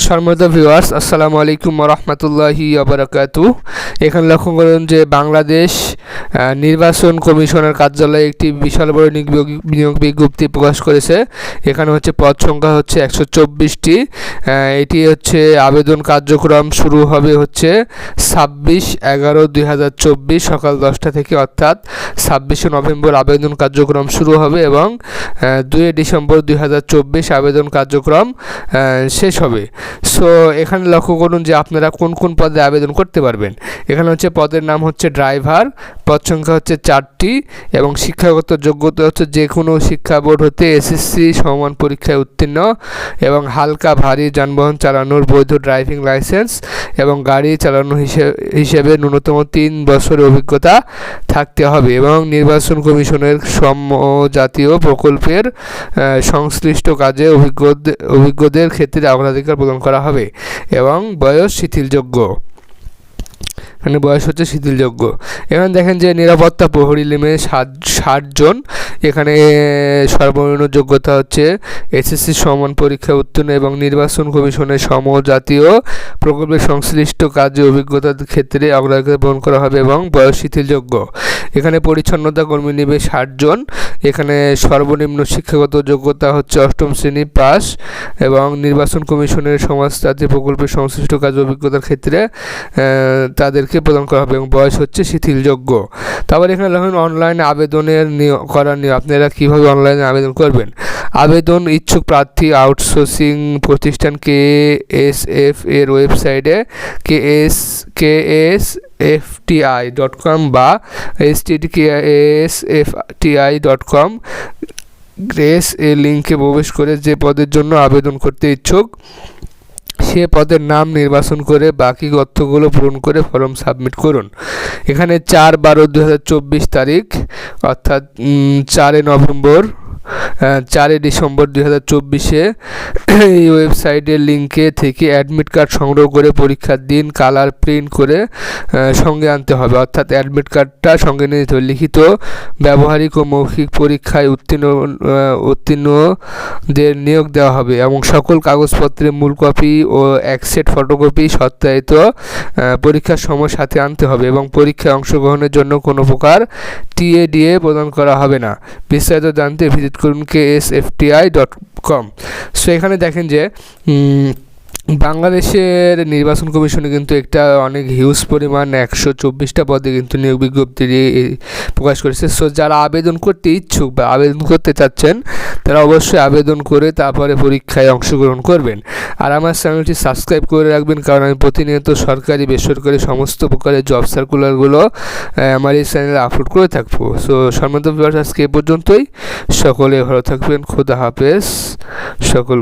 সম্মানিত ভিউয়ার্স, আসসালামু আলাইকুম ওয়া রাহমাতুল্লাহি ওয়া বারাকাতুহু। এখানে লক্ষ্য করুন যে বাংলাদেশ নির্বাচন কমিশনের কার্যালয়ে একটি বিশাল বড় নিয়োগ বিজ্ঞপ্তি প্রকাশ করেছে। এখানে হচ্ছে পদ সংখ্যা হচ্ছে 124টি। এটি হচ্ছে আবেদন কার্যক্রম শুরু হবে হচ্ছে 26/11/2024 সকাল 10টা থেকে, অর্থাৎ 26শে নভেম্বর আবেদন কার্যক্রম শুরু হবে এবং 2 ডিসেম্বর 2024 আবেদন কার্যক্রম শেষ হবে। সো এখানে লক্ষ্য করুন যে আপনারা কোন কোন পদে আবেদন করতে পারবেন। এখানে হচ্ছে পদের নাম হচ্ছে ড্রাইভার, পদ সংখ্যা হচ্ছে 4টি এবং শিক্ষাগত যোগ্যতা হচ্ছে যে কোনো শিক্ষা বোর্ড হতে এসএসসি সমান পরীক্ষায় উত্তীর্ণ এবং হালকা ভারী যানবাহন চালানোর বৈধ ড্রাইভিং লাইসেন্স এবং গাড়ি চালানো হিসেবে ন্যূনতম 3 বছরের অভিজ্ঞতা থাকতে হবে এবং নির্বাচন কমিশনের জাতীয় প্রকল্পের সংশ্লিষ্ট কাজে অভিজ্ঞদের ক্ষেত্রে অগ্রাধিকার প্রদান করা হবে এবং বয়স শিথিলযোগ্য। এখানে বয়স হচ্ছে শিথিলযোগ্য। এখানে দেখেন যে নিরাপত্তা প্রহরী নেমে 60 জন। এখানে সর্বনিম্ন যোগ্যতা হচ্ছে এসএসসি সমান পরীক্ষায় উত্তীর্ণ এবং নির্বাচন কমিশনের সমজাতীয় প্রকল্পের সংশ্লিষ্ট কাজে অভিজ্ঞতার ক্ষেত্রে অগ্রাধিকার প্রদান করা হবে এবং বয়স শিথিলযোগ্য। এখানে পরিচ্ছন্নতা কর্মী নেবে 60 জন। এখানে সর্বনিম্ন শিক্ষাগত যোগ্যতা হচ্ছে 8ম শ্রেণী পাস এবং নির্বাচন কমিশনের সমাজতান্ত্রিক প্রকল্পের সংশ্লিষ্ট কাজে অভিজ্ঞতার ক্ষেত্রে তাদেরকে প্রদান করা হবে এবং বয়স হচ্ছে শিথিলযোগ্য। তারপর এখানে দেখুন অনলাইনে আবেদনের করার নিয়ম। আপনারা কীভাবে অনলাইনে আবেদন করবেন। আবেদন ইচ্ছুক প্রার্থী আউটসোর্সিং প্রতিষ্ঠান KSF এর ওয়েবসাইটে ksfti.com বা https://ksfti.com গ্রেস এর লিঙ্কে প্রবেশ করে যে পদের জন্য আবেদন করতে ইচ্ছুক সে পদের নাম নির্বাচন করে বাকি তথ্যগুলো পূরণ করে ফর্ম সাবমিট করুন। এখানে 4/12/2024 তারিখ, অর্থাৎ 4 নভেম্বর 4 ডিসেম্বর 2024 এই ওয়েবসাইটের লিঙ্কে থেকে অ্যাডমিট কার্ড সংগ্রহ করে পরীক্ষার দিন কালার প্রিন্ট করে সঙ্গে আনতে হবে, অর্থাৎ অ্যাডমিট কার্ডটা সঙ্গে নিয়ে যেতে হবে। লিখিত ব্যবহারিক ও মৌখিক পরীক্ষায় উত্তীর্ণদের নিয়োগ দেওয়া হবে এবং সকল কাগজপত্রের মূল কপি ও এক সেট ফটোকপি সত্যায়িত পরীক্ষার সময় সাথে আনতে হবে এবং পরীক্ষায় অংশগ্রহণের জন্য কোনো প্রকার TADA প্রদান করা হবে না। বিস্তারিত জানতে ভিজিট করুন ksfti.com। সো এখানে দেখেন যে বাংলাদেশের নির্বাচন কমিশনে কিন্তু একটা অনেক হিউজ পরিমাণ 124টা পদে কিন্তু নিয়োগ বিজ্ঞপ্তি প্রকাশ করেছে। সো যারা আবেদন করতে ইচ্ছুক বা আবেদন করতে চাচ্ছেন তারা অবশ্যই আবেদন করে তারপরে পরীক্ষায় অংশগ্রহণ করবেন। আর আমার চ্যানেলটি সাবস্ক্রাইব করে রাখবেন, কারণ আমি প্রতিনিয়ত সরকারি বেসরকারি সমস্ত প্রকারের জব সার্কুলারগুলো আমার এই চ্যানেলে আপলোড করে থাকবো। সো সম্মানিত ভিউয়ার্স, আজকে এ পর্যন্তই। সকলে ভালো থাকবেন। খোদা হাফেজ সকল।